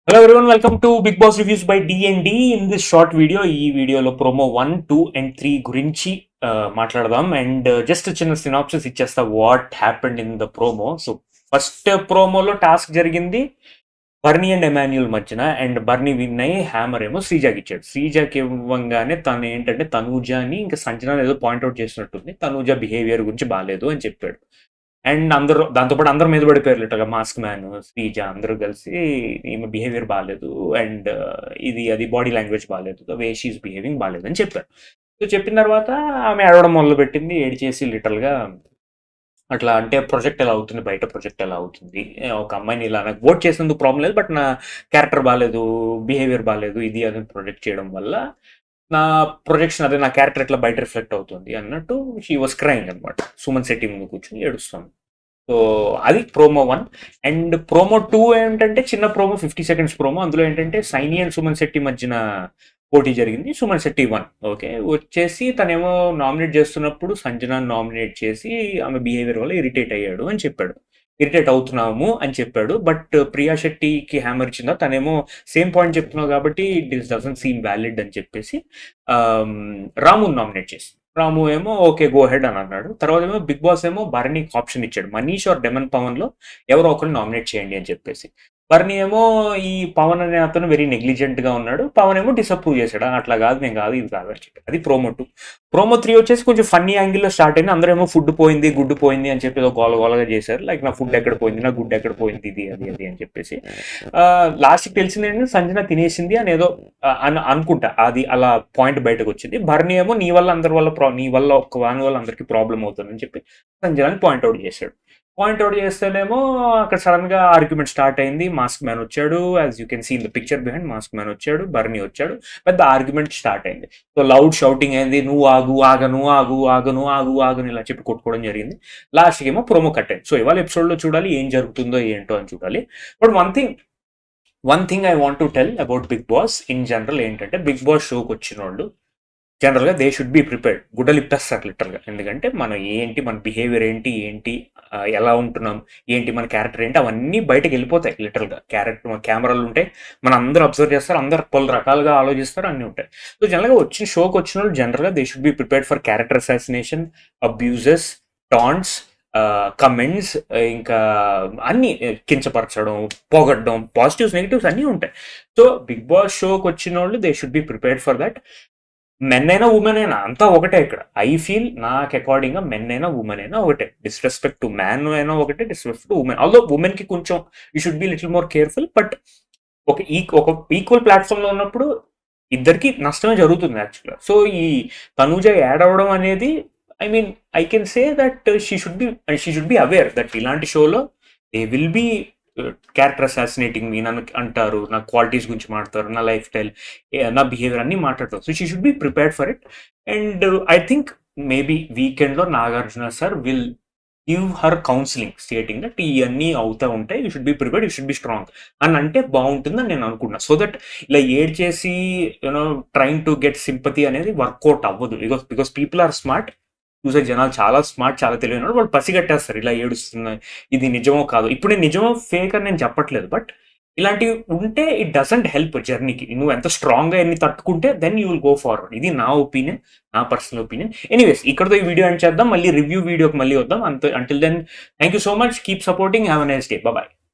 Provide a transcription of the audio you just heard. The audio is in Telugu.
Hello everyone, welcome to Big Boss Reviews by D&D. In this short video, ఈ వీడియోలో ప్రోమో 1, 2 and 3 గురించి మాట్లాడదాం అండ్ జస్ట్ చిన్న సినాప్సిస్ ఇచ్చేస్తా what happened in the promo. So first ప్రోమోలో టాస్క్ జరిగింది బర్నీ అండ్ ఎమాన్యుల్ మధ్యన, అండ్ బర్నీ విన్ అయ్యి హ్యామర్ ఏమో శ్రీజాకి ఇచ్చాడు. శ్రీజాకి ఇవ్వగానే తను ఏంటంటే తనూజాని ఇంకా సంజన ఏదో పాయింట్అవుట్ చేసినట్టుంది, తనూజ బిహేవియర్ గురించి బాగాలేదు అని చెప్పాడు. అండ్ అందరూ దాంతోపాటు అందరూ మీద పడిపోయారు లిటర్గా, మాస్క్ మ్యాన్, శ్రీజ అందరూ కలిసి ఈమె బిహేవియర్ బాగాలేదు అండ్ ఇది అది బాడీ లాంగ్వేజ్ బాగాలేదు, ద వే షీఈస్ బిహేవింగ్ బాగాలేదు అని చెప్పారు. సో చెప్పిన తర్వాత ఆమె అడవడం మొదలు పెట్టింది, ఏడిచేసి లిటరల్గా అట్లా అంటే ప్రొజెక్ట్ ఎలా అవుతుంది, బయట ప్రొజెక్ట్ ఎలా అవుతుంది, ఒక అమ్మాయిని ఇలా నాకు ఓట్ చేసినందుకు ప్రాబ్లం లేదు, బట్ నా క్యారెక్టర్ బాగాలేదు, బిహేవియర్ బాగాలేదు, ఇది అది ప్రొజెక్ట్ చేయడం వల్ల నా ప్రొజెక్షన్ అదే నా క్యారెక్టర్ ఎట్లా బయట రిఫ్లెక్ట్ అవుతుంది అన్నట్టు షీ వాస్ క్రైంగ్ అనమాట. సుమన్ శెట్టి ముందు కూర్చొని ఏడుస్తాను. సో అది ప్రోమో 1. అండ్ ప్రోమో 2 ఏంటంటే చిన్న ప్రోమో, 50 సెకండ్స్ ప్రోమో. అందులో ఏంటంటే సైని అండ్ సుమన్ శెట్టి మధ్యన పోటీ జరిగింది. సుమన్ శెట్టి 1 ఓకే వచ్చేసి తనేమో నామినేట్ చేస్తున్నప్పుడు సంజనాన్ని నామినేట్ చేసి ఆమె బిహేవియర్ వల్ల ఇరిటేట్ అయ్యాడు అని చెప్పాడు, ఇరిటేట్ అవుతున్నాము అని చెప్పాడు. బట్ ప్రియా శెట్టికి హ్యామర్ ఇచ్చిందా, తనేమో సేమ్ పాయింట్ చెప్తున్నావు కాబట్టి దిస్ డజంట్ సీమ్ వ్యాలిడ్ అని చెప్పేసి రాముని నామినేట్ చేసి, రాము ఏమో ఓకే గో హెడ్ అని అన్నాడు. తర్వాత ఏమో బిగ్ బాస్ ఏమో బర్నీకి ఆప్షన్ ఇచ్చాడు, మనీష్ ఆర్ డెమన్ పవన్ లో ఎవరో ఒకరిని నామినేట్ చేయండి అని చెప్పేసి. బర్నీ ఏమో ఈ పవన్ అనే అతను వెరీ నెగ్లిజెంట్ గా ఉన్నాడు, పవన్ ఏమో డిసప్రూవ్ చేశాడు, అట్లా కాదు నేను కాదు ఇది కాదు అని చెప్పి. అది ప్రోమో 2. ప్రోమో 3 వచ్చేసి కొంచెం ఫన్నీ యాంగిల్లో స్టార్ట్ అయింది. అందరూ ఏమో ఫుడ్ పోయింది, గుడ్డు పోయింది అని చెప్పి ఏదో గోలగోలగా చేశారు, లైక్ నా ఫుడ్ ఎక్కడ పోయింది, నా గుడ్డు ఎక్కడ పోయింది, ఇది అది అది అని చెప్పేసి. లాస్ట్కి తెలిసింది ఏంటంటే సంజన తినేసింది అని ఏదో అనుకుంటా, అది అలా పాయింట్ బయటకు వచ్చింది. భరణి ఏమో నీ వల్ల అందరి వల్ల నీ వల్ల ఒక్క వాని వల్ల అందరికీ ప్రాబ్లం అవుతుందని చెప్పి సంజనాని పాయింట్అవుట్ చేశాడు. పాయింట్అవుట్ చేస్తేనేమో అక్కడ సడన్ గా ఆర్గ్యుమెంట్ స్టార్ట్ అయింది. మాస్క్ మ్యాన్ వచ్చాడు, as you can see in the picture behind, mask man వచ్చాడు, బర్నీ వచ్చాడు, పెద్ద ఆర్గ్యుమెంట్ స్టార్ట్ అయింది. సో లౌడ్ షౌటింగ్ అయింది, నువ్వు ఆగు ఆగను ఆగు ఆగను ఆగు ఆగను ఇలా చెప్పి కొట్టుకోవడం జరిగింది. లాస్ట్కి ఏమో ప్రోమో కట్ అయింది. సో ఇవాళ ఎపిసోడ్లో చూడాలి ఏం జరుగుతుందో ఏంటో అని చూడాలి. But one thing I want to tell about Big Boss in general ఏంటంటే, బిగ్ బాస్ షోకి వచ్చిన వాళ్ళు జనరల్గా దే షుడ్ బి ప్రిపేర్డ్. గుడ్డలు ఇప్పేస్తారు లిటరల్గా, ఎందుకంటే మనం ఏంటి, మన బిహేవియర్ ఏంటి ఎలా ఉంటున్నాం, ఏంటి మన క్యారెక్టర్ ఏంటి, అవన్నీ బయటకు వెళ్ళిపోతాయి లిటరల్గా. క్యారెక్టర్ మన కెమెరాలు ఉంటాయి, మనం అందరూ అబ్జర్వ్ చేస్తారు, అందరు పలు రకాలుగా ఆలోచిస్తారు, అన్నీ ఉంటాయి. సో జనరల్గా వచ్చిన షోకి వచ్చిన వాళ్ళు జనరల్గా they should be prepared for character assassination, abuses, taunts, comments, ఇంకా అన్ని కించపరచడం, పొగడ్డం, పాజిటివ్స్ నెగిటివ్స్ అన్నీ ఉంటాయి. సో బిగ్ బాస్ షోకి వచ్చిన వాళ్ళు they should be prepared for that. Men అయినా ఉమెన్ అయినా అంతా ఒకటే ఇక్కడ. ఐ ఫీల్ నాకు అకార్డింగ్గా మెన్ అయినా ఉమెన్ అయినా ఒకటే, డిస్రెస్పెక్ట్ టు మ్యాన్ అయినా ఒకటే, disrespect to women. Although women కి కొంచెం you should be little more careful, but ఒక ఈక్వల్ ప్లాట్ఫామ్ లో ఉన్నప్పుడు ఇద్దరికి నష్టమే జరుగుతుంది యాక్చువల్గా. సో ఈ తనూజ యాడ్ అవ్వడం అనేది, I mean I can say that she should be aware that ఇలాంటి షోలో దే విల్ బి క్యారెక్టర్ అసాసినేటింగ్ మీ, నన్ను అంటారు, నా క్వాలిటీస్ గురించి మాట్లాడతారు, నా లైఫ్ స్టైల్, నా బిహేవియర్ అన్ని మాట్లాడతారు. So she should be prepared for it. And I think maybe వీకెండ్లో Nagarjuna sir will give her counselling stating that ఇవన్నీ అవుతూ ఉంటాయి, you should be prepared, you should be strong అని అంటే బాగుంటుందని నేను అనుకుంటున్నా. సో దట్ ఇలా ఏడ్ చేసి you know trying to get sympathy అనేది వర్కౌట్ అవ్వదు. బికాస్ పీపుల్ ఆర్ స్మార్ట్, చూసే జనాలు చాలా స్మార్ట్, చాలా తెలియని వాళ్ళు పసిగట్టేస్తారు ఇలా ఏడుస్తున్నాయి, ఇది నిజమో కాదు. ఇప్పుడు నేను నిజమో ఫేక్ అని నేను చెప్పట్లేదు, బట్ ఇలాంటివి ఉంటే ఇట్ డజంట్ హెల్ప్ జర్నీకి. నువ్వు ఎంత స్ట్రాంగ్గా ఎన్ని తట్టుకుంటే then you will go forward. ఇది నా ఒపీనియన్, నా పర్సనల్ ఒపీనియన్. ఎనీవేస్ ఇక్కడతో ఈ వీడియో ఎండ్ చేద్దాం, మళ్ళీ రివ్యూ వీడియోకి మళ్ళీ వద్దాం. Until then thank you so much, keep supporting, have a nice day, bye.